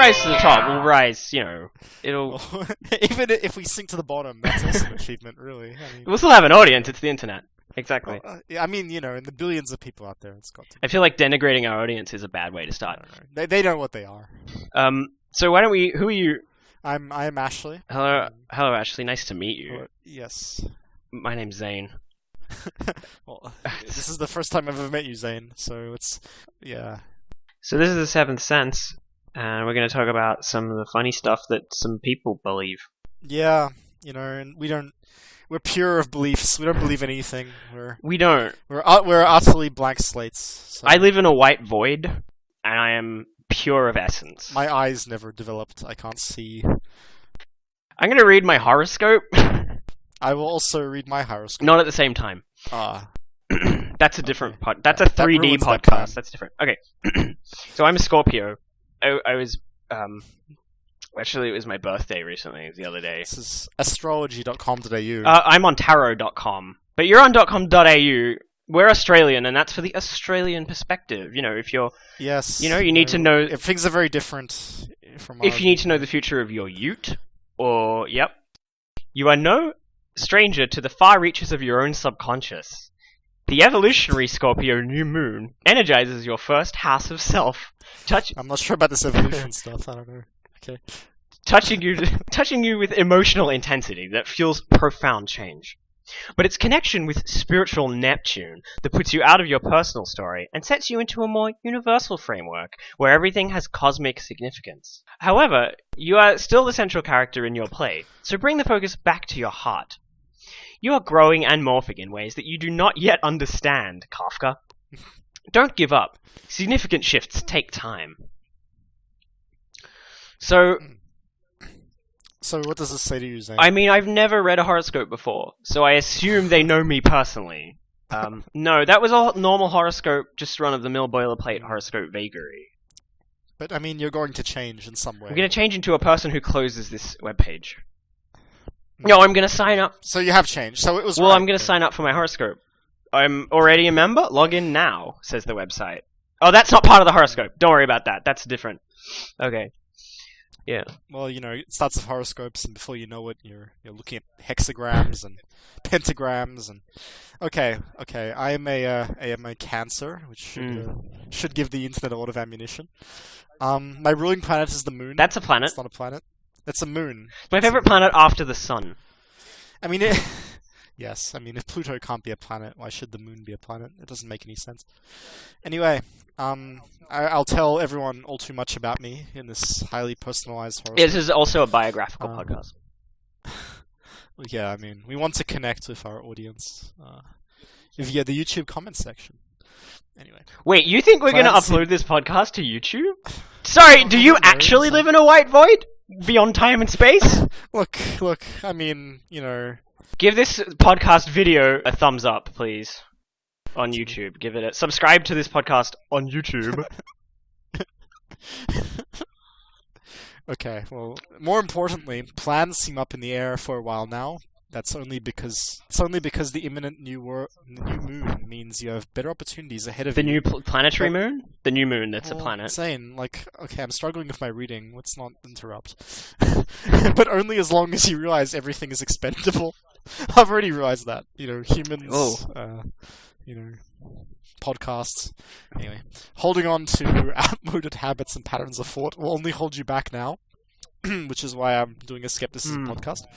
rise to the top, we'll rise, it'll... Even if we sink to the bottom, that's also an achievement, really. We'll still have an audience, it's the internet. Exactly. I mean, in the billions of people out there, it's got to be. I feel like denigrating our audience is a bad way to start. They know what they are. So why don't we... Who are you? I am Ashley. Hello, Ashley. Nice to meet you. Yes. My name's Zane. Well, this is the first time I've ever met you, Zane. So yeah. So this is the Seventh Sense, and we're going to talk about some of the funny stuff that some people believe. Yeah, and we're pure of beliefs. We don't believe anything. We're utterly blank slates. So. I live in a white void, and I am pure of essence. My eyes never developed. I can't see. I'm going to read my horoscope. I will also read my horoscope. Not at the same time. That's a different That's a 3D podcast. That's different. Okay. So I'm a Scorpio. I was actually, it was my birthday recently, the other day. This is astrology.com.au. I'm on tarot.com. But you're on .com.au. We're Australian, and that's for the Australian perspective. If you're... Yes. You need to know... Things are very different from If you need to know the future of your ute, or... Yep. You are no stranger to the far reaches of your own subconscious. The evolutionary Scorpio new moon energizes your first house of self. I'm not sure about this evolution stuff. I don't know. Okay. Touching you with emotional intensity that fuels profound change. But its connection with spiritual Neptune that puts you out of your personal story and sets you into a more universal framework where everything has cosmic significance. However, you are still the central character in your play, so bring the focus back to your heart. You are growing and morphing in ways that you do not yet understand, Kafka. Don't give up. Significant shifts take time. So what does this say to you, Zane? I mean, I've never read a horoscope before, so I assume they know me personally. No, that was a normal horoscope, just run-of-the-mill boilerplate horoscope vagary. But, I mean, you're going to change in some way. I'm going to change into a person who closes this webpage. No, I'm going to sign up. So you have changed. So it was Well, right. I'm going to sign up for my horoscope. I'm already a member? Log in now, says the website. Oh, that's not part of the horoscope. Don't worry about that. That's different. Okay. Yeah. Well, it starts with horoscopes, and before you know it, you're looking at hexagrams and pentagrams and. Okay. I am a Cancer, which should give the internet a lot of ammunition. My ruling planet is the moon. That's a planet. It's not a planet. It's a moon. It's my favorite planet after the sun. I mean, yes. I mean, if Pluto can't be a planet, why should the moon be a planet? It doesn't make any sense. Anyway, I'll tell everyone all too much about me in this highly personalized horoscope. This is also a biographical podcast. Yeah, I mean, we want to connect with our audience via the YouTube comment section. Anyway. Wait, you think we're going to upload this podcast to YouTube? Sorry, do you actually live in a white void? Beyond time and space? Look, I mean, Give this podcast video a thumbs up, please. On YouTube. Give it a... Subscribe to this podcast on YouTube. Okay, well, more importantly, plans seem up in the air for a while now. That's only because the imminent new moon means you have better opportunities ahead of you. The new planetary moon? The new moon that's a planet. Insane. Okay, I'm struggling with my reading. Let's not interrupt. But only as long as you realize everything is expendable. I've already realized that. Humans, podcasts. Anyway, holding on to outmoded habits and patterns of thought will only hold you back now, which is why I'm doing a skepticism podcast.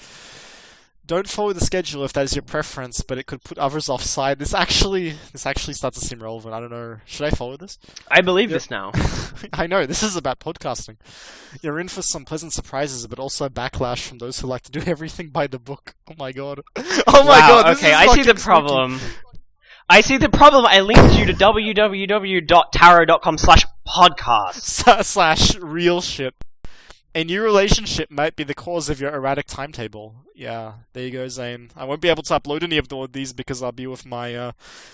Don't follow the schedule if that is your preference, but it could put others offside. This actually starts to seem relevant. I don't know. Should I follow this? I believe this now. I know. This is about podcasting. You're in for some pleasant surprises, but also a backlash from those who like to do everything by the book. Oh my god. Oh my god. Okay, I see the problem. I see the problem. I linked you to www.tarot.com/podcast. /real shit. A new relationship might be the cause of your erratic timetable. Yeah, there you go, Zane. I won't be able to upload any of these because I'll be with my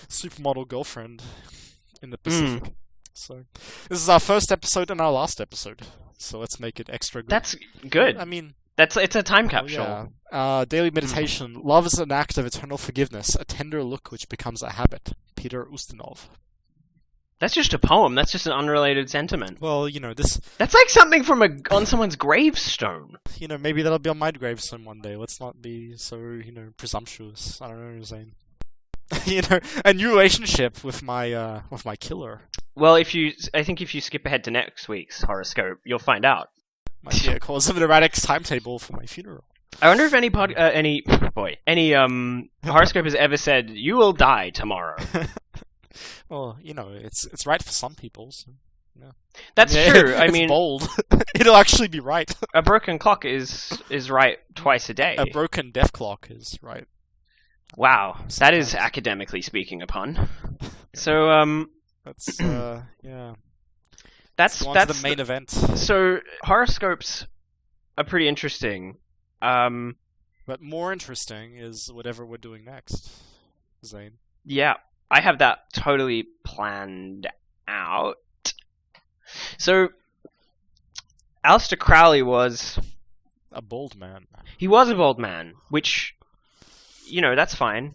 supermodel girlfriend in the Pacific. So, this is our first episode and our last episode. So let's make it extra good. That's good. I mean... It's a time capsule. Yeah. Daily meditation. Love is an act of eternal forgiveness. A tender look which becomes a habit. Peter Ustinov. That's just a poem. That's just an unrelated sentiment. Well, this. That's like something from on someone's gravestone. Maybe that'll be on my gravestone one day. Let's not be so, presumptuous. I don't know, Zane. A new relationship with my killer. Well, I think if you skip ahead to next week's horoscope, you'll find out. Might be a cause of an erratic timetable for my funeral. I wonder if any horoscope has ever said you will die tomorrow. Well, it's right for some people. So, That's true. I it's mean, bold. It'll actually be right. A broken clock is right twice a day. A broken death clock is right. Wow, that is academically speaking upon. So that's yeah. That's the main event. So horoscopes are pretty interesting. But more interesting is whatever we're doing next, Zane. Yeah, I have that totally planned out. So, Aleister Crowley was a bold man. He was a bold man, which, that's fine.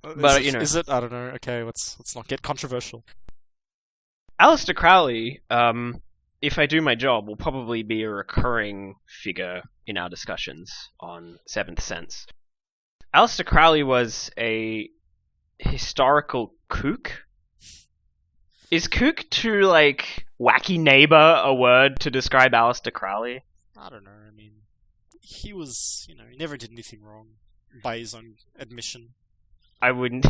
But is it? I don't know. Okay, let's not get controversial. Aleister Crowley, if I do my job, will probably be a recurring figure in our discussions on Seventh Sense. Aleister Crowley was a historical kook. Is kook too, wacky neighbor a word to describe Aleister Crowley? I don't know. I mean, he was, he never did anything wrong by his own admission. I wouldn't.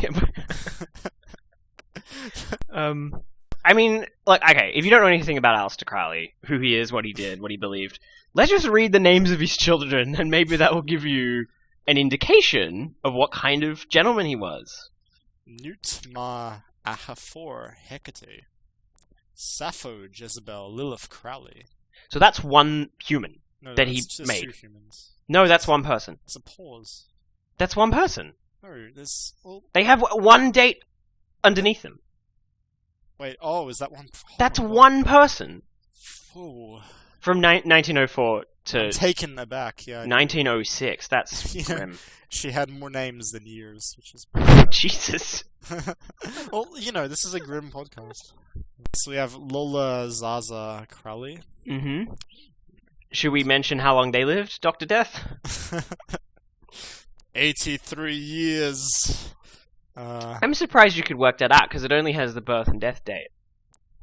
I mean, okay, if you don't know anything about Aleister Crowley, who he is, what he did, what he believed, let's just read the names of his children, and maybe that will give you an indication of what kind of gentleman he was. Newt Ma Ahafor Hecate. Sappho Jezebel Lilith Crowley. So that's one human that he made. 2 humans. No, that's one person. It's a pause. That's one person. No, there's... Well... They have one date underneath them. Wait, is that one? That's one person. Ooh. From 1904 to... I'm taken aback, yeah. 1906, that's grim. She had more names than years, which is... Jesus. Well, this is a grim podcast. So we have Lola Zaza Crowley. Mm-hmm. Should we mention how long they lived, Dr. Death? 83 years. I'm surprised you could work that out, because it only has the birth and death date.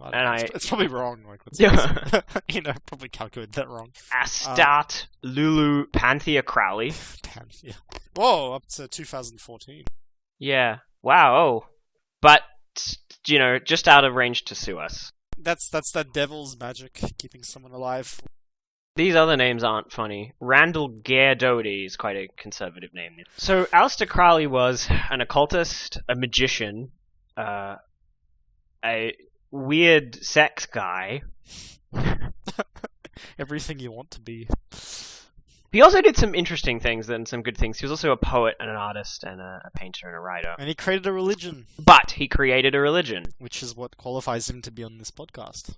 It's probably wrong. Probably calculated that wrong. Astat Lulu Panthea Crowley. Panthea. Whoa, up to 2014. Yeah. Wow. But, just out of range to sue us. That's that devil's magic, keeping someone alive. These other names aren't funny. Randall Gare Doherty is quite a conservative name. So, Aleister Crowley was an occultist, a magician, a weird sex guy. Everything you want to be. He also did some interesting things and some good things. He was also a poet and an artist and a painter and a writer. And he created a religion. But he created a religion. Which is what qualifies him to be on this podcast.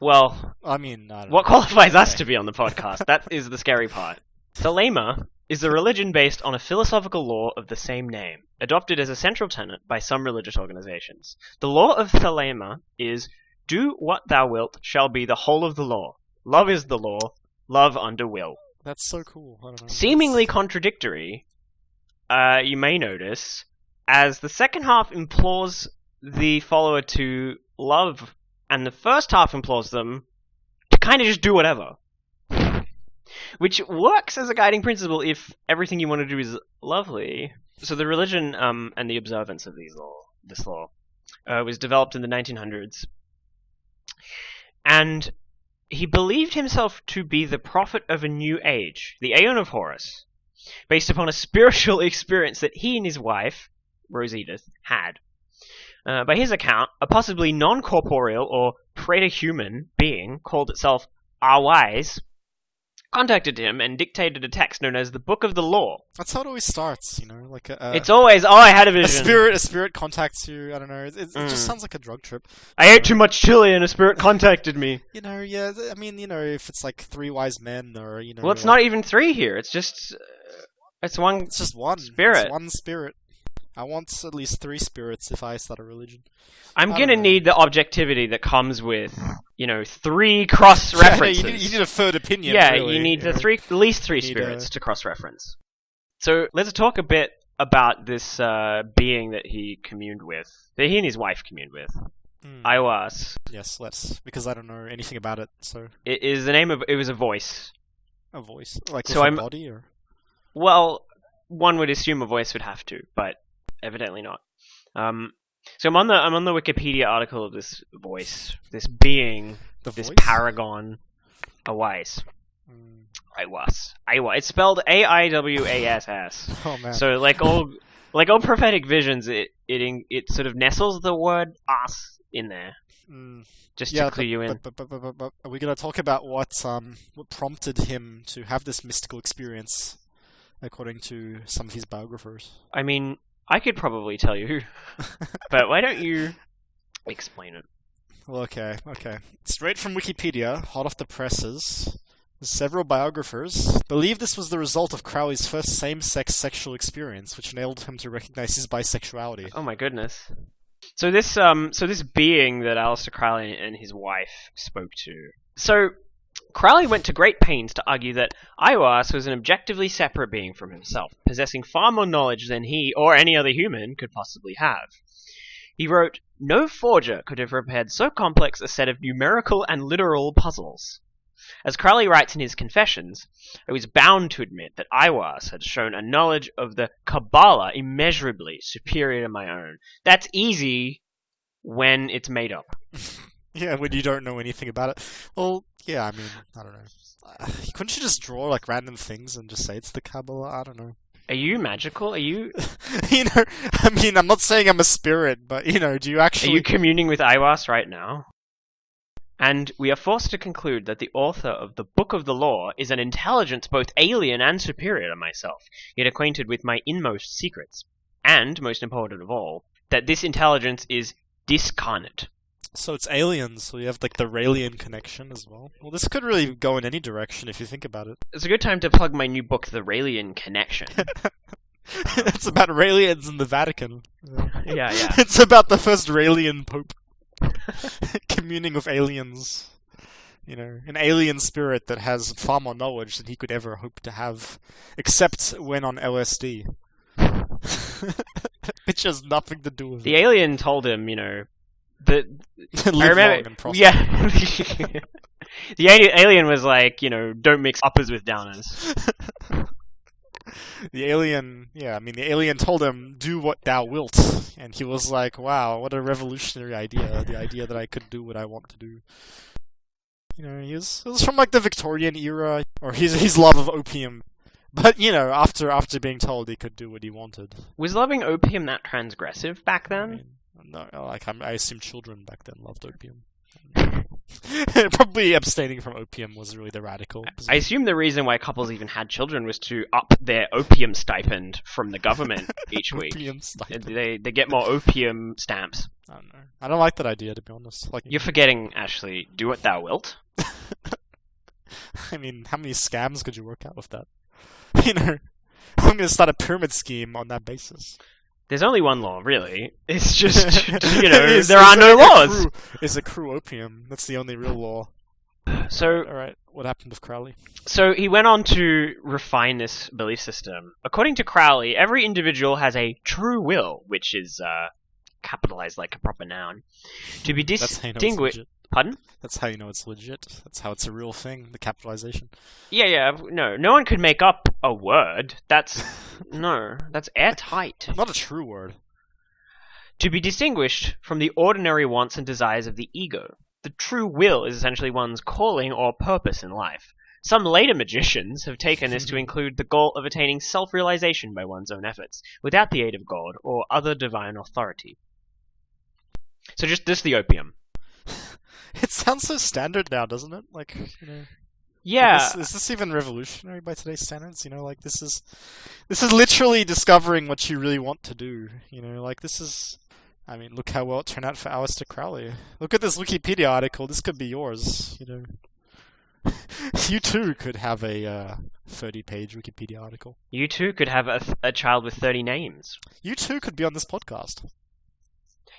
Well, I mean, I don't what know. qualifies us to be on the podcast? That is the scary part. Thelema is a religion based on a philosophical law of the same name, adopted as a central tenet by some religious organizations. The law of Thelema is, do what thou wilt shall be the whole of the law. Love is the law, love under will. That's so cool. I don't know. Seemingly contradictory, you may notice, as the second half implores the follower to love, and the first half implores them to kind of just do whatever. Which works as a guiding principle if everything you want to do is lovely. So the religion and the observance of this law was developed in the 1900s. And he believed himself to be the prophet of a new age, the Aeon of Horus, based upon a spiritual experience that he and his wife, Rose Edith, had. By his account, a possibly non-corporeal or preter-human being called itself Awise contacted him and dictated a text known as the Book of the Law. That's how it always starts, it's always, I had a vision. A spirit contacts you, I don't know, it just sounds like a drug trip. I ate too much chili and a spirit contacted me. Yeah, I mean, if it's like 3 wise men or, Well, it's not even 3 here, it's just one It's just one. spirit. It's one spirit. I want at least 3 spirits if I start a religion. I'm I gonna don't know. need the objectivity that comes with, 3 cross-references. You need a third opinion. Yeah, really, you need know. at least 3 You need spirits to cross-reference. So let's talk a bit about this being that he communed with, that he and his wife communed with. Aiwas. Yes, let's, because I don't know anything about it, so... It is the name of... It was a voice. A voice? Like So with a body, or...? Well, one would assume a voice would have to, but evidently not. So I'm on the Wikipedia article of this voice, this being, this voice? paragon, Aiwas. Aiwas. It's spelled Aiwass. Oh man. So like all prophetic visions, it sort of nestles the word "us" in there, just to clue you in. But are we gonna talk about what prompted him to have this mystical experience, according to some of his biographers? I mean, I could probably tell you, but why don't you explain it? Well, okay. Straight from Wikipedia, hot off the presses. Several biographers believe this was the result of Crowley's first same-sex sexual experience, which enabled him to recognize his bisexuality. Oh my goodness. So this being that Aleister Crowley and his wife spoke to. So Crowley went to great pains to argue that Aiwas was an objectively separate being from himself, possessing far more knowledge than he or any other human could possibly have. He wrote, "No forger could have prepared so complex a set of numerical and literal puzzles." As Crowley writes in his Confessions, I was bound to admit that Aiwas had shown a knowledge of the Kabbalah immeasurably superior to my own. That's easy when it's made up. Yeah, when you don't know anything about it. Well, yeah, I mean, I don't know. Couldn't you just draw like random things and just say it's the Kabbalah? I don't know. Are you magical? Are you... I mean, I'm not saying I'm a spirit, but, do you actually... Are you communing with Aiwas right now? And we are forced to conclude that the author of the Book of the Law is an intelligence both alien and superior to myself, yet acquainted with my inmost secrets. And, most important of all, that this intelligence is discarnate. So it's aliens, so you have like the Raelian connection as well. Well, this could really go in any direction if you think about it. It's a good time to plug my new book, The Raelian Connection. It's about Raelians in the Vatican. Yeah. It's about the first Raelian pope. Communing with aliens. An alien spirit that has far more knowledge than he could ever hope to have, except when on LSD. Which has nothing to do with the it. alien told him, that... Live long and prosper. Yeah. The alien was like, don't mix uppers with downers. The alien told him, do what thou wilt. And he was like, wow, what a revolutionary idea. The idea that I could do what I want to do. It was from like the Victorian era, or his love of opium. But, after being told he could do what he wanted. Was loving opium that transgressive back then? No, I assume children back then loved opium. Probably abstaining from opium was really the radical position. I assume the reason why couples even had children was to up their opium stipend from the government each week. Opium stipend. They get more opium stamps. I don't know. I don't like that idea, to be honest. You're forgetting, Ashley, do what thou wilt. I mean, how many scams could you work out with that? I'm gonna start a pyramid scheme on that basis. There's only one law, really. It's just, there are no laws. It's a crew opium. That's the only real law. So, alright, what happened with Crowley? So he went on to refine this belief system. According to Crowley, every individual has a true will, which is capitalized like a proper noun, to be distinguished. Pardon? That's how you know it's legit. That's how it's a real thing, the capitalization. Yeah. No one could make up a word. That's airtight. Not a true word. To be distinguished from the ordinary wants and desires of the ego. The true will is essentially one's calling or purpose in life. Some later magicians have taken this to include the goal of attaining self-realization by one's own efforts, without the aid of God or other divine authority. So just the opium. It sounds so standard now, doesn't it? Yeah. Is this even revolutionary by today's standards? This is literally discovering what you really want to do. I mean, look how well it turned out for Aleister Crowley. Look at this Wikipedia article. This could be yours. You too could have a 30-page Wikipedia article. You too could have a child with 30 names. You too could be on this podcast.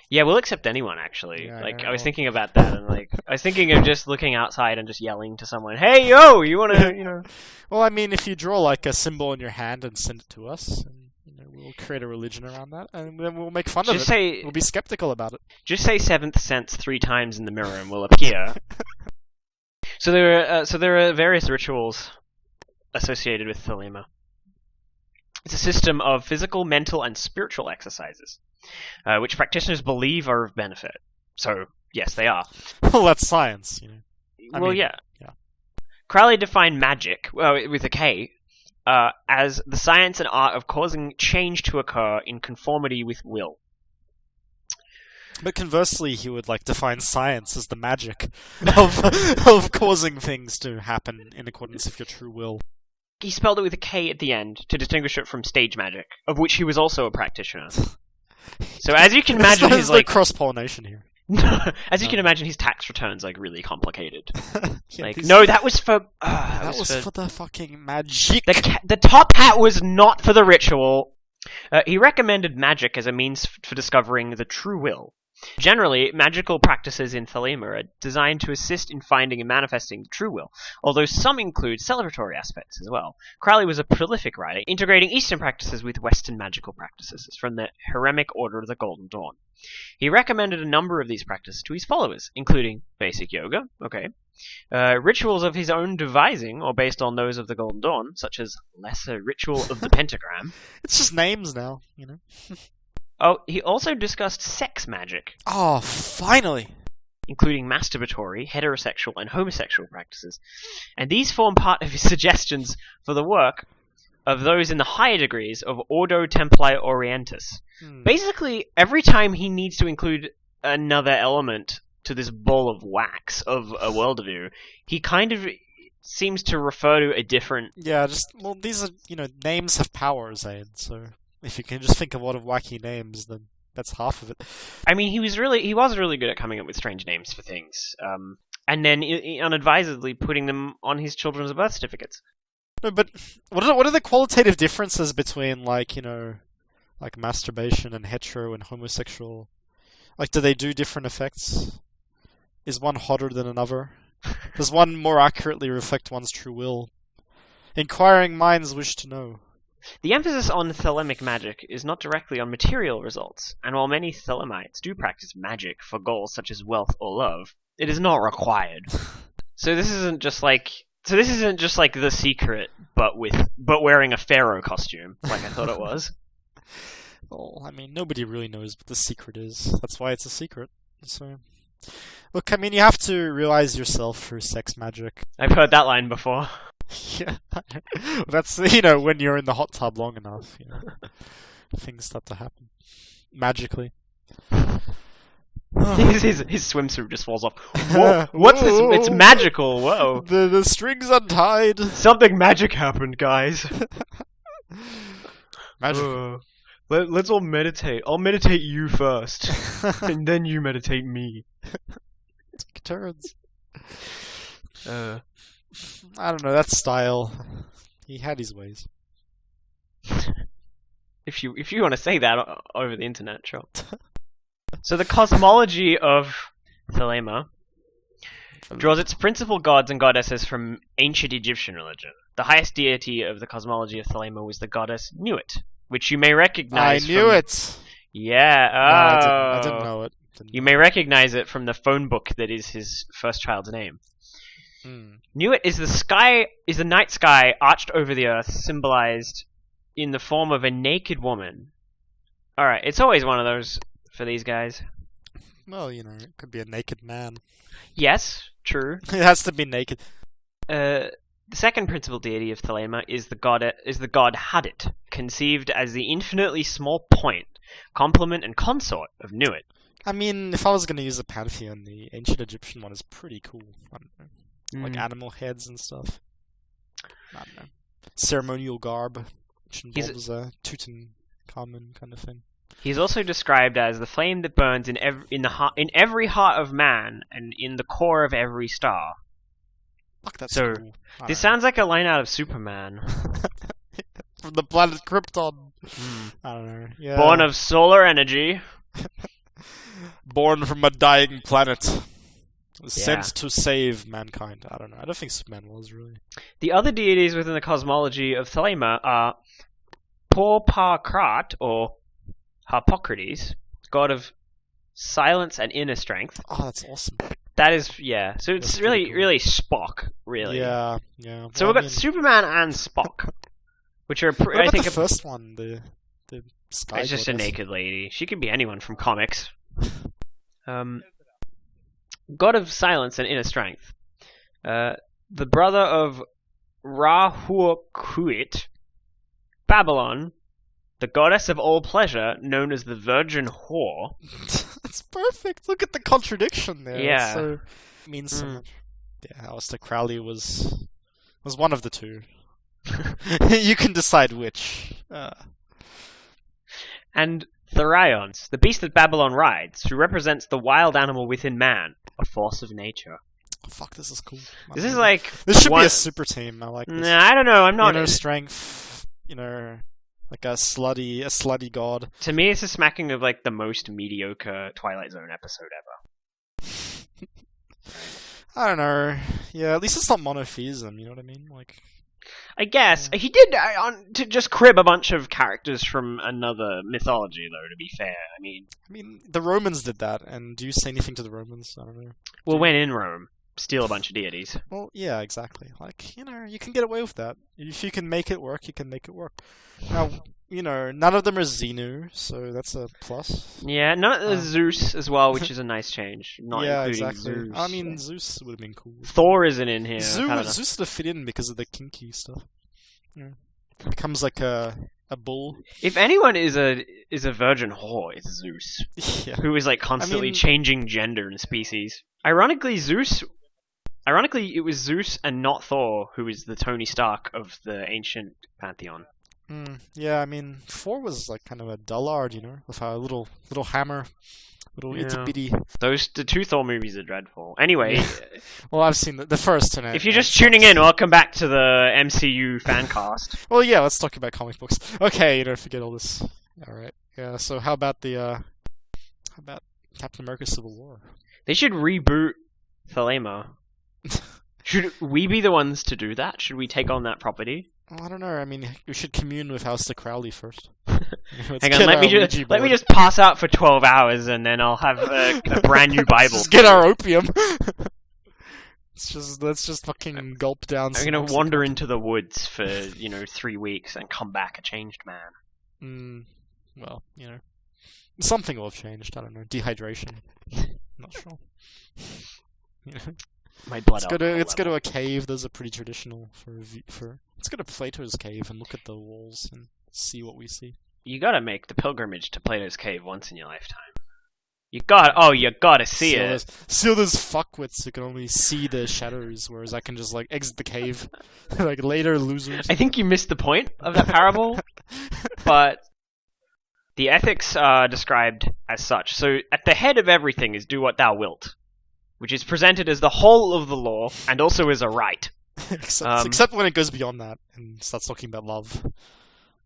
Yeah, we'll accept anyone, actually. Yeah, I was thinking about that, and I was thinking of just looking outside and just yelling to someone, "Hey, yo, you wanna, Well, I mean, if you draw like a symbol in your hand and send it to us, and, we'll create a religion around that, and then we'll make fun of it. We'll be skeptical about it. Just say seventh sense 3 times in the mirror, and we'll appear. So there are various rituals associated with Thelema. It's a system of physical, mental, and spiritual exercises, which practitioners believe are of benefit. So, yes, they are. Well, that's science, Yeah. Crowley defined magic, with a K, as the science and art of causing change to occur in conformity with will. But conversely, he would define science as the magic of causing things to happen in accordance with your true will. He spelled it with a K at the end to distinguish it from stage magic, of which he was also a practitioner. So as you can imagine, there's cross-pollination here. As you can imagine, his tax returns really complicated. Yeah, that was for that was for the fucking magic. The top hat was not for the ritual. He recommended magic as a means for discovering the true will. Generally, magical practices in Thelema are designed to assist in finding and manifesting the true will, although some include celebratory aspects as well. Crowley was a prolific writer, integrating Eastern practices with Western magical practices from the Heremic Order of the Golden Dawn. He recommended a number of these practices to his followers, including basic yoga, rituals of his own devising or based on those of the Golden Dawn, such as Lesser Ritual of the Pentagram. It's just names now, Oh, he also discussed sex magic. Oh, finally! Including masturbatory, heterosexual, and homosexual practices. And these form part of his suggestions for the work of those in the higher degrees of Ordo Templi Orientis. Basically, every time he needs to include another element to this ball of wax of a worldview, he kind of seems to refer to a different... Yeah, these are, names have power, Zane, so... If you can just think of a lot of wacky names, then that's half of it. I mean, he was really good at coming up with strange names for things, and then unadvisedly putting them on his children's birth certificates. No, but what are the qualitative differences between masturbation and hetero and homosexual? Do they do different effects? Is one hotter than another? Does one more accurately reflect one's true will? Inquiring minds wish to know. The emphasis on Thelemic magic is not directly on material results, and while many Thelemites do practice magic for goals such as wealth or love, it is not required. So this isn't just like The Secret, but wearing a pharaoh costume, like I thought it was. Well, I mean, nobody really knows what The Secret is. That's why it's a secret. So, look, I mean, you have to realize yourself through sex magic. I've heard that line before. Yeah, that's, when you're in the hot tub long enough, things start to happen. Magically. His swimsuit just falls off. Whoa, what's this? It's magical, whoa. The string's untied. Something magic happened, guys. Magic. Let's all meditate. I'll meditate you first, and then you meditate me. Take turns. I don't know, that style. He had his ways. If you want to say that over the internet, sure. So the cosmology of Thelema draws its principal gods and goddesses from ancient Egyptian religion. The highest deity of the cosmology of Thelema was the goddess Nuit, which you may recognize. I knew it! Yeah, I didn't know it. You may recognize it from the phone book that is his first child's name. Nuit is the night sky arched over the earth, symbolized in the form of a naked woman. Alright, it's always one of those for these guys. Well, it could be a naked man. Yes, true. It has to be naked. The second principal deity of Thelema is the god Hadit, conceived as the infinitely small point, complement and consort of Nuit. I mean, if I was going to use a pantheon, the ancient Egyptian one is pretty cool. I don't know. Like animal heads and stuff. I don't know. Ceremonial garb, which involves a Tutankhamun kind of thing. He's also described as the flame that burns in every heart of man and in the core of every star. Fuck, that's So, cool. I this don't sounds like a line out of Superman. know. From the planet Krypton. I don't know. Yeah. Born of solar energy. Born from a dying planet. Sent Yeah. to save mankind. I don't know. I don't think Superman was really. The other deities within the cosmology of Thelema are Porpakrat, or Harpocrates, god of silence and inner strength. Oh, that's awesome. That is, yeah. So it's That's pretty really, cool. really Spock, really. Yeah, yeah. So Well, we've got Superman and Spock, which are, what I about think, the first one? The sky. it's just a goddess? naked lady. She can be anyone from comics. God of silence and inner strength. The brother of Rahuakuit, Babylon, the goddess of all pleasure, known as the Virgin Whore. That's perfect. Look at the contradiction there. Yeah. It's so means so much. Yeah, Aleister Crowley was one of the two. You can decide which. And Therions, the beast that Babylon rides, who represents the wild animal within man, a force of nature. Oh, fuck, this is cool. This is like... This should be one- a super team. I like this. Nah, I don't know, I'm not... Inner strength, like a slutty god. To me, it's a smacking of like the most mediocre Twilight Zone episode ever. I don't know. Yeah, at least it's not monotheism, you know what I mean? Like, I guess. He did, to just crib a bunch of characters from another mythology, though, to be fair. I mean, the Romans did that, and do you say anything to the Romans? I don't know. well, when in Rome, steal a bunch of deities. Well, yeah, exactly. Like, you can get away with that. If you can make it work, you can make it work. Now, none of them are Xenu, so that's a plus. Yeah, not Zeus as well, which is a nice change. Not Yeah, including exactly. Zeus. I mean, Zeus would have been cool. Thor isn't in here. I don't know. Zeus would have fit in because of the kinky stuff. Yeah. Becomes like a bull. If anyone is a virgin whore, it's Zeus, Yeah. who is like constantly mean- changing gender and species. Ironically, it was Zeus and not Thor who is the Tony Stark of the ancient pantheon. Yeah, I mean, Thor was like kind of a dullard, with a little hammer, little Yeah. itty bitty. The two Thor movies are dreadful. Anyway, Well, I've seen the first and if you're just tuning in, welcome back to the MCU fan cast. Well, yeah, let's talk about comic books. Okay, forget all this. All right. Yeah. So how about Captain America: Civil War? They should reboot Thelema. Should we be the ones to do that? Should we take on that property? Well, I don't know. I mean, we should commune with Aleister Crowley first. Hang on, let me just pass out for 12 hours and then I'll have a brand new Bible. Just get our opium. Let's just fucking gulp down. I'm gonna wander into the woods for 3 weeks and come back a changed man. Well, something will have changed. I don't know. Dehydration. Not sure. My blood. Let's go to a cave. Those are pretty traditional for. Let's go to Plato's cave and look at the walls and see what we see. You gotta make the pilgrimage to Plato's cave once in your lifetime. You gotta see it. See all those fuckwits who can only see the shadows, whereas I can just exit the cave. Like later, losers. I think you missed the point of that parable, but the ethics are described as such. So at the head of everything is do what thou wilt, which is presented as the whole of the law and also as a right. Except when it goes beyond that and starts talking about love.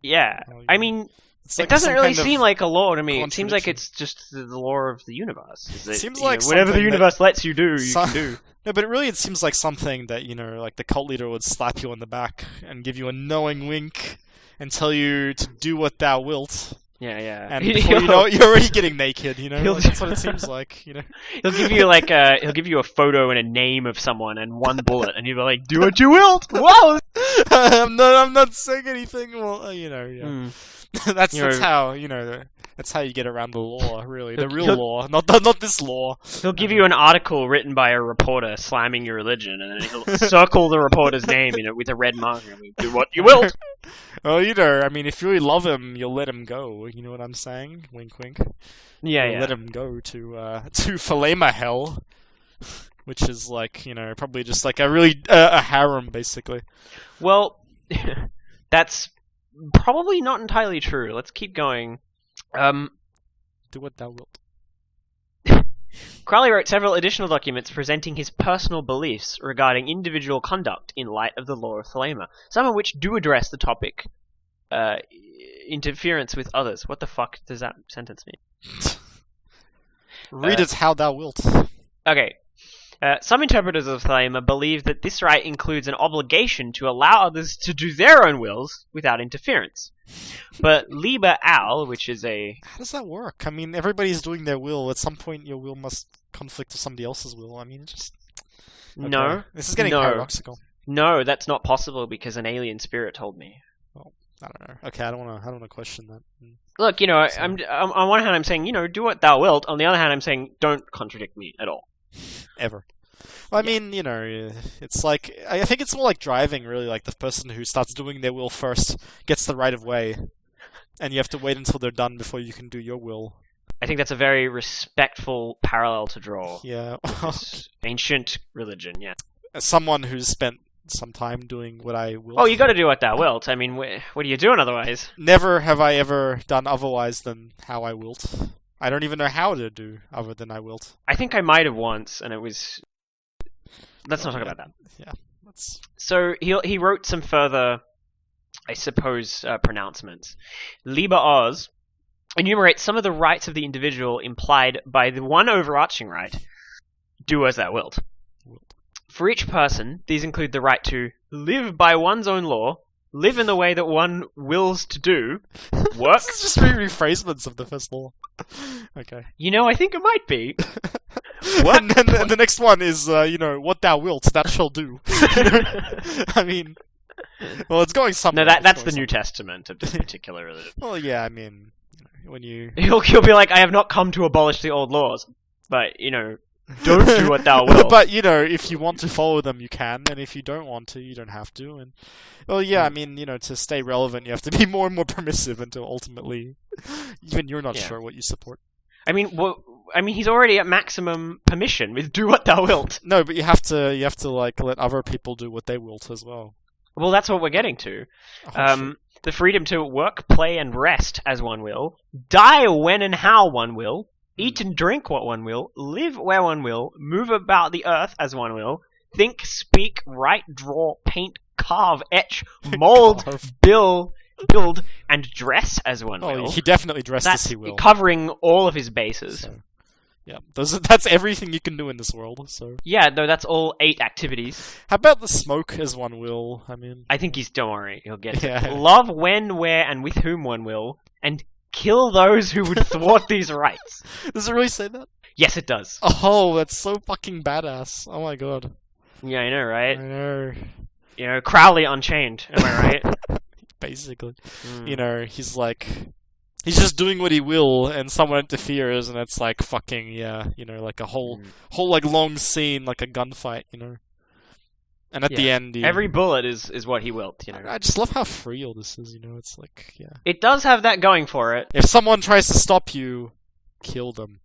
Yeah, I mean, It's it doesn't some really kind of seem like a law to me. It seems like contradiction. it's just the law of the universe. It seems like whatever the something universe lets you do, you can do. No, but it seems like something that, like the cult leader would slap you on the back and give you a knowing wink and tell you to do what thou wilt. Yeah, yeah. And before you know it, you're already getting naked, that's what it seems like, He'll give you he'll give you a photo and a name of someone and one bullet, and you'll be like, "Do what you wilt." Wow. I'm not saying anything. Well, yeah. That's how you get around the law, really. The real law, not this law. He'll give you an article written by a reporter slamming your religion, and then he'll circle the reporter's name, with a red marker. And do what you wilt. Well, I mean, if you really love him, you'll let him go. You know what I'm saying? Wink, wink. Yeah. Let him go to Thelema hell, which is probably just a really a harem, basically. Well, that's probably not entirely true. Let's keep going. Do what thou wilt. Crowley wrote several additional documents presenting his personal beliefs regarding individual conduct in light of the law of Thelema, some of which do address the topic interference with others. What the fuck does that sentence mean? Read it how thou wilt. Okay. Some interpreters of Thelema believe that this right includes an obligation to allow others to do their own wills without interference. But Liber Al, which is a... How does that work? I mean, everybody's doing their will. At some point, your will must conflict with somebody else's will. I mean, just... Okay. No. This is getting paradoxical. No, that's not possible because an alien spirit told me. Well, I don't know. Okay, I don't want to question that. Look, I'm on one hand I'm saying, do what thou wilt. On the other hand, I'm saying, don't contradict me at all. Ever. Well, I mean, it's like... I think it's more like driving, really. Like, the person who starts doing their will first gets the right of way. And you have to wait until they're done before you can do your will. I think that's a very respectful parallel to draw. Yeah. Ancient religion, yeah. As someone who's spent some time doing what I will... Oh, you gotta do what thou wilt. I mean, what are you doing otherwise? Never have I ever done otherwise than how I wilt. I don't even know how to do other than I wilt. I think I might have once, and it was... Let's not talk about that. Yeah. So he wrote some further, I suppose, pronouncements. Liber Oz enumerates some of the rights of the individual implied by the one overarching right, do as thou wilt. For each person, these include the right to live by one's own law, live in the way that one wills to do, work... This is just rephrasement of the first law. Okay. I think it might be. And then the next one is, what thou wilt, that shall do. I mean... Well, it's going somewhere. No, that's the New Testament of this particular religion. Well, yeah, I mean... When you... He'll be like, I have not come to abolish the old laws. But, don't do what thou wilt. But, if you want to follow them, you can. And if you don't want to, you don't have to. And well, yeah, I mean, to stay relevant, you have to be more and more permissive until ultimately, even you're not sure what you support. I mean, he's already at maximum permission with do what thou wilt. No, but you have to like let other people do what they wilt as well. Well, that's what we're getting to. Oh, the freedom to work, play, and rest as one will, die when and how one will, eat and drink what one will, live where one will, move about the earth as one will, think, speak, write, draw, paint, carve, etch, mold, build, and dress as one will. Oh, he definitely dressed as he will. Covering all of his bases. So, yeah, that's everything you can do in this world, so... Yeah, no, that's all 8 activities. How about the smoke as one will? I mean... I think don't worry, he'll get it. Love when, where, and with whom one will, and kill those who would thwart these rights. Does it really say that? Yes, it does. Oh, that's so fucking badass. Oh my god. Yeah, I know, right? I know. Crowley Unchained, am I right? Basically. He's like... He's just doing what he will, and someone interferes, and it's like fucking, like a whole like long scene, like a gunfight, And at the end, every bullet is what he wilt, I just love how free all this is, it's like, yeah. It does have that going for it. If someone tries to stop you, kill them.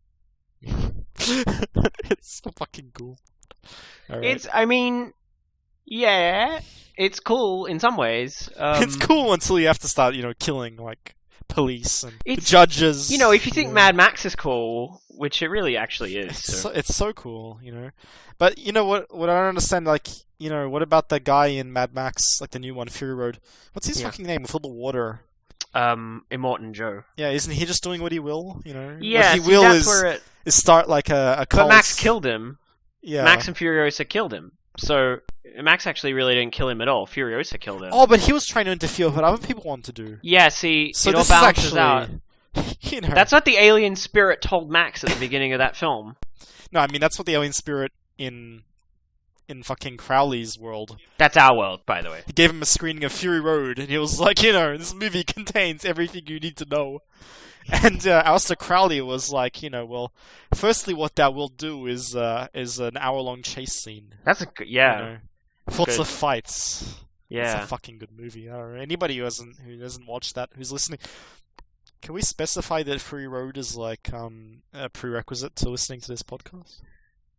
It's so fucking cool. Right. It's cool in some ways. It's cool until you have to start, killing, like, police and judges. If you think Mad Max is cool, which it really actually is. It's so cool, But, what I don't understand, like, what about the guy in Mad Max, like the new one, Fury Road? What's his fucking name with all the water? Immortan Joe. Yeah, isn't he just doing what he will, Yeah, what he will is start like a cult. But Max killed him. Yeah. Max and Furiosa killed him. So, Max actually really didn't kill him at all. Furiosa killed him. Oh, but he was trying to interfere with what other people want to do. Yeah, see, so it all balances out. Actually, That's what the alien spirit told Max at the beginning of that film. No, I mean, that's what the alien spirit in fucking Crowley's world. That's our world, by the way. He gave him a screening of Fury Road, and he was like, this movie contains everything you need to know. And Aleister Crowley was like, well, firstly, what thou wilt do is an hour-long chase scene. That's Lots of fights. Yeah, it's a fucking good movie. I don't know. Anybody who hasn't watched that, who's listening, can we specify that Fury Road is like a prerequisite to listening to this podcast?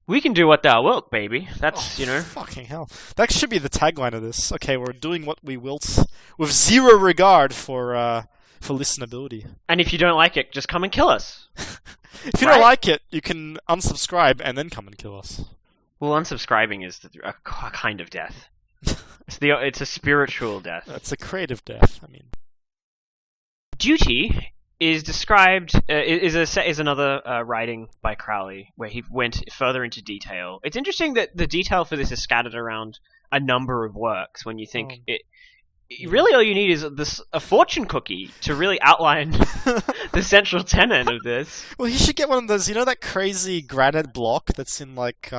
We can do what thou wilt, baby. That's, Fucking hell. That should be the tagline of this. Okay, we're doing what we wilt with zero regard for listenability. And if you don't like it, just come and kill us. If you don't like it, you can unsubscribe and then come and kill us. Well, unsubscribing is a kind of death. It's a spiritual death. It's a creative death. I mean, duty is described is another writing by Crowley where he went further into detail. It's interesting that the detail for this is scattered around a number of works. When you think really all you need is a fortune cookie to really outline the central tenet of this. Well, you should get one of those, you know, that crazy granite block that's in, like,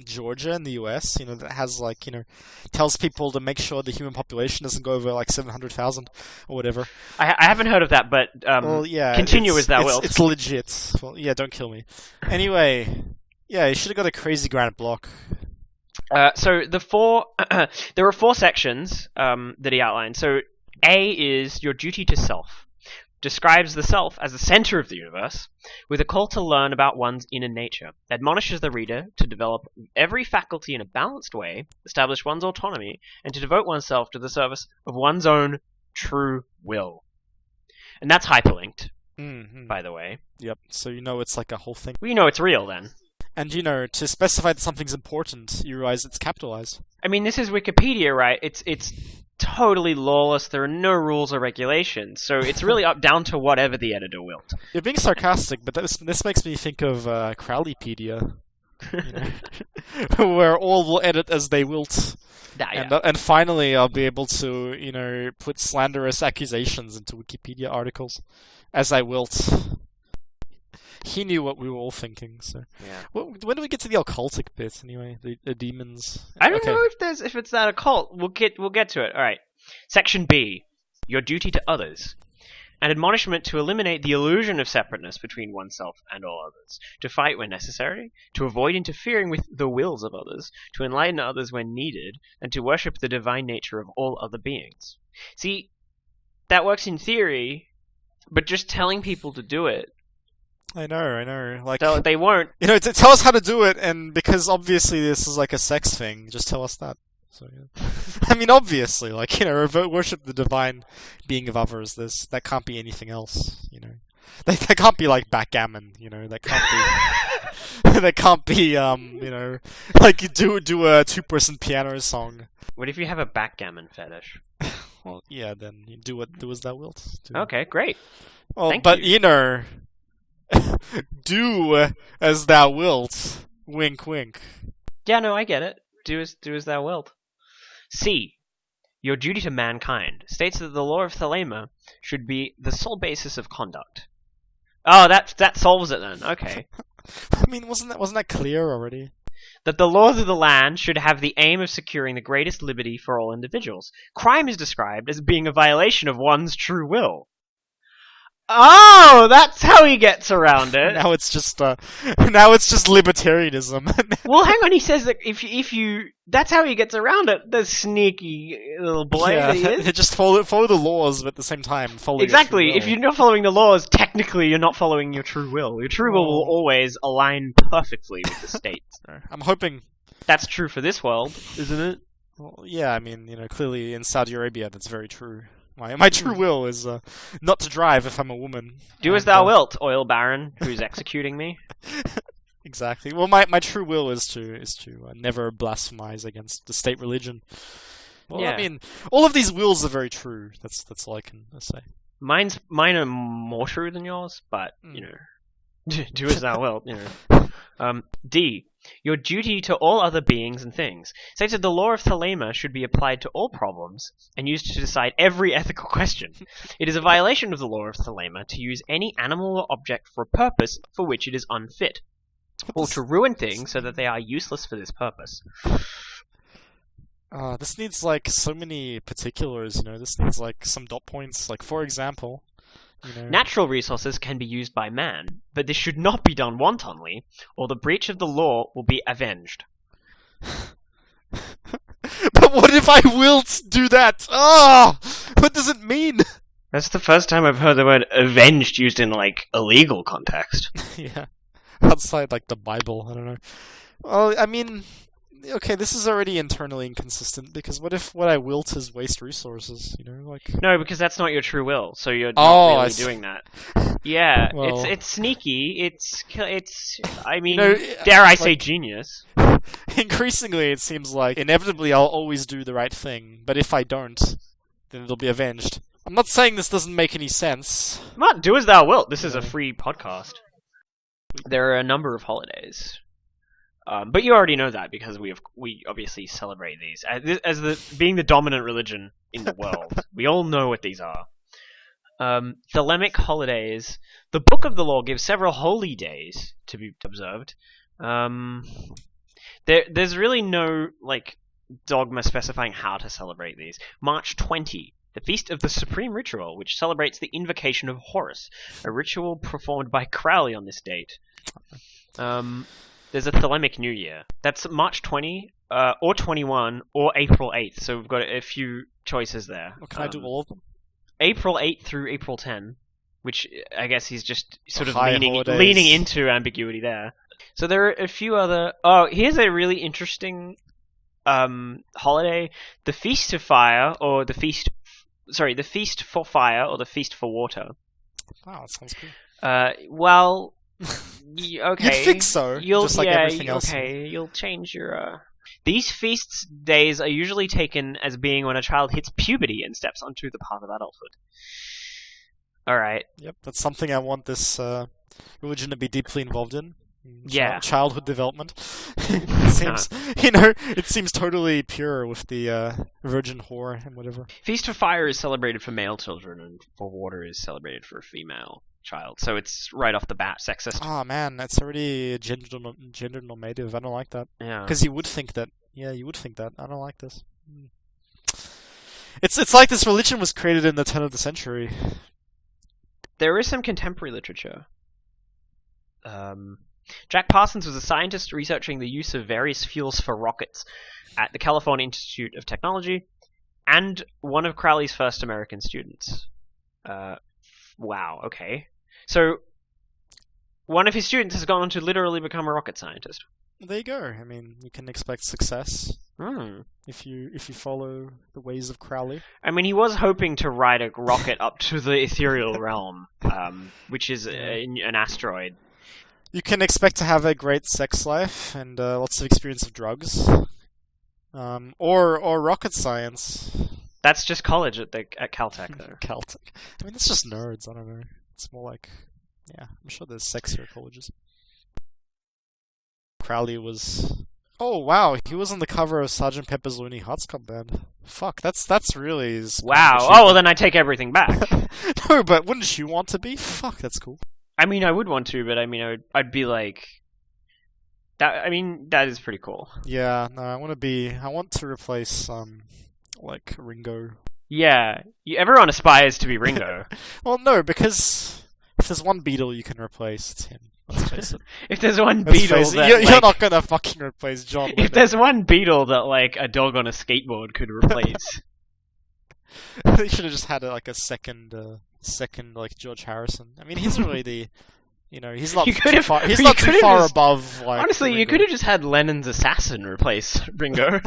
Georgia in the US, you know, that has, like, you know, tells people to make sure the human population doesn't go over, like, 700,000 or whatever. I haven't heard of that, but well, yeah, continue as thou wilt. It's legit. Well, yeah, don't kill me. Anyway, yeah, you should have got a crazy granite block. So there are 4 sections that he outlined. So A is your duty to self. Describes the self as the center of the universe, with a call to learn about one's inner nature. Admonishes the reader to develop every faculty in a balanced way, establish one's autonomy, and to devote oneself to the service of one's own true will. And that's hyperlinked, by the way. Yep, so you know it's like a whole thing. Well, you know it's real then. And, you know, to specify that something's important, you realize it's capitalized. I mean, this is Wikipedia, right? It's totally lawless. There are no rules or regulations. So it's really up down to whatever the editor wilt. You're being sarcastic, but this makes me think of Crowleypedia. You know? Where all will edit as they wilt. And finally I'll be able to, you know, put slanderous accusations into Wikipedia articles as I wilt. He knew what we were all thinking, so... Yeah. When do we get to the occultic bit, anyway? The demons? I don't know if it's that occult. We'll get to it. Alright. Section B. Your duty to others. An admonishment to eliminate the illusion of separateness between oneself and all others. To fight when necessary. To avoid interfering with the wills of others. To enlighten others when needed. And to worship the divine nature of all other beings. See, that works in theory, but just telling people to do it... I know. Like, they won't. You know, tell us how to do it, and because obviously this is like a sex thing, just tell us that. So, yeah. I mean, obviously, like, you know, worship the divine being of others. That can't be anything else, you know. That can't be like backgammon, you know. That can't be. That can't be, you know, like you do a 2-person piano song. What if you have a backgammon fetish? Well, yeah, then you do as thou wilt. Okay, great. Well, but you know. Do as thou wilt. Wink, wink. Yeah, no, I get it. Do as thou wilt. C. Your duty to mankind states that the law of Thelema should be the sole basis of conduct. Oh, that solves it then. Okay. I mean, wasn't that clear already? That the laws of the land should have the aim of securing the greatest liberty for all individuals. Crime is described as being a violation of one's true will. Oh, that's how he gets around it. Now it's just libertarianism. Well, hang on. He says that if you, that's how he gets around it. The sneaky little boy that he is. Just follow the laws, but at the same time follow. Exactly. Your true will. If you're not following the laws, technically you're not following your true will. Your true will always align perfectly with the state. I'm hoping that's true for this world, isn't it? Well, yeah. I mean, you know, clearly in Saudi Arabia, that's very true. My true will is not to drive if I'm a woman. Do as thou wilt, oil baron, who's executing me. Exactly. Well, my true will is to never blasphemize against the state religion. Well, yeah. I mean, all of these wills are very true. That's all I can say. Mine are more true than yours, but you know, do as thou wilt. You know. D. Your duty to all other beings and things states that the law of Thelema should be applied to all problems and used to decide every ethical question. It is a violation of the law of Thelema to use any animal or object for a purpose for which it is unfit, or to ruin things so that they are useless for this purpose. This needs like so many particulars, you know. This needs like some dot points. Like, for example, you know, natural resources can be used by man, but this should not be done wantonly, or the breach of the law will be avenged. But what if I will do that? What does it mean? That's the first time I've heard the word avenged used in, like, a legal context. Yeah. Outside, like, the Bible, I don't know. Well, I mean, okay, this is already internally inconsistent, because what if what I wilt is waste resources, No, because that's not your true will, so you're Oh, not I really see. doing that. Yeah, Well, it's sneaky. I mean, know, dare I say like- genius? increasingly it seems like inevitably I'll always do the right thing, but if I don't, then it'll be avenged. I'm not saying this doesn't make any sense. Not do as thou wilt. This is a Yeah. free podcast. There are a number of holidays. But you already know that because we obviously celebrate these being the dominant religion in the world. We all know what these are. Thelemic holidays. The Book of the Law gives several holy days to be observed. There's really no dogma specifying how to celebrate these. March 20, the Feast of the Supreme Ritual, which celebrates the invocation of Horus, a ritual performed by Crowley on this date. There's a Thelemic New Year. That's March 20, or 21, or April 8th. So we've got a few choices there. Well, can I do all of them? April 8th through April 10, which I guess he's just sort of high leaning holidays. into ambiguity there. So there are a few other... Oh, here's a really interesting holiday. The Feast of Fire, or the Feast... Sorry, the Feast for Fire, or the Feast for Water. Wow, that sounds cool. Well... Okay. You'd think so, just like everything else. Okay, you'll change your... These feasts days are usually taken as being when a child hits puberty and steps onto the path of adulthood. Alright. Yep, that's something I want this religion to be deeply involved in. Yeah. Childhood development. It seems, it seems totally pure with the virgin whore and whatever. Feast for Fire is celebrated for male children, and for Water is celebrated for a female child. So it's right off the bat sexist. Oh man, that's already gender normative. I don't like that. Yeah. Because you would think that. Yeah, you would think that. I don't like this. It's like this religion was created in the turn of the century. There is some contemporary literature. Jack Parsons was a scientist researching the use of various fuels for rockets at the California Institute of Technology, and one of Crowley's first American students. Wow, okay. So, one of his students has gone on to literally become a rocket scientist. There you go. I mean, you can expect success if you follow the ways of Crowley. I mean, he was hoping to ride a rocket up to the ethereal realm, which is an asteroid. You can expect to have a great sex life and lots of experience of drugs, or rocket science. That's just college at Caltech, though. Caltech. I mean, it's just nerds. I don't know. It's more like, yeah, I'm sure there's sexier colleges. Crowley was... Oh, wow, he was on the cover of Sgt. Pepper's Lonely Hearts Club Band. Fuck, that's really... Wow. Oh, well then I take everything back. No, but wouldn't you want to be? Fuck, that's cool. I mean, I would want to, but I mean, I'd be like... That. I mean, that is pretty cool. Yeah, no, I want to replace, like, Ringo. Yeah, everyone aspires to be Ringo. Well, no, because if there's one Beatle you can replace, it's him. Let's face it. If there's one Let's Beatle face it. that... You're not gonna fucking replace John Lennon. If there's one Beatle that, like, a dog on a skateboard could replace... They should have just had, like, a second, like, George Harrison. I mean, he's really the... he's not too far, he's not too far above, like... Honestly, you could have just had Lennon's assassin replace Ringo.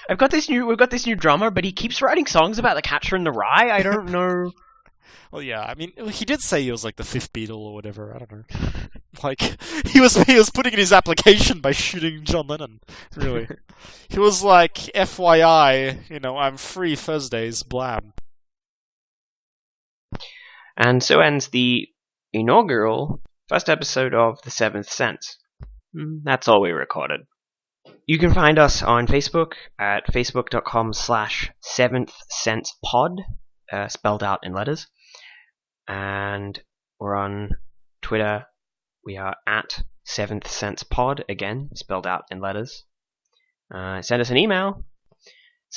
We've got this new drummer, but he keeps writing songs about the Catcher in the Rye. I don't know. Well, yeah, I mean, he did say he was like the fifth Beatle or whatever. I don't know. Like, he was putting in his application by shooting John Lennon. Really, he was like, FYI, I'm free Thursdays. Blab. And so ends the inaugural first episode of The Seventh Sense. That's all we recorded. You can find us on Facebook at facebook.com/seventhsensepod, spelled out in letters. And we're on Twitter. We are at Seventh Sense Pod, again, spelled out in letters. Send us an email,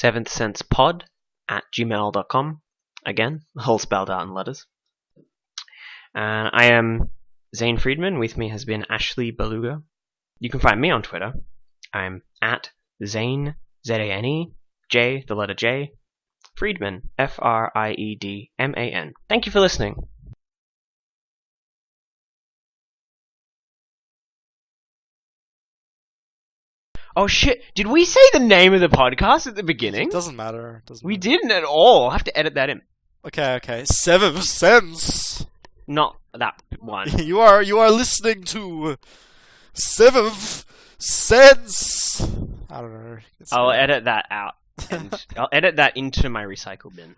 seventhsensepod@gmail.com, again, all spelled out in letters. I am Zane Friedman. With me has been Ashley Beluga. You can find me on Twitter. I'm at Zane, Zane, J, the letter J, Friedman, Friedman. Thank you for listening. Oh shit! Did we say the name of the podcast at the beginning? It doesn't matter. We didn't at all. I'll have to edit that in. Okay. Seventh Sense. Not that one. You are listening to Seventh Sense. I don't know. I'll edit that out. And I'll edit that into my recycle bin.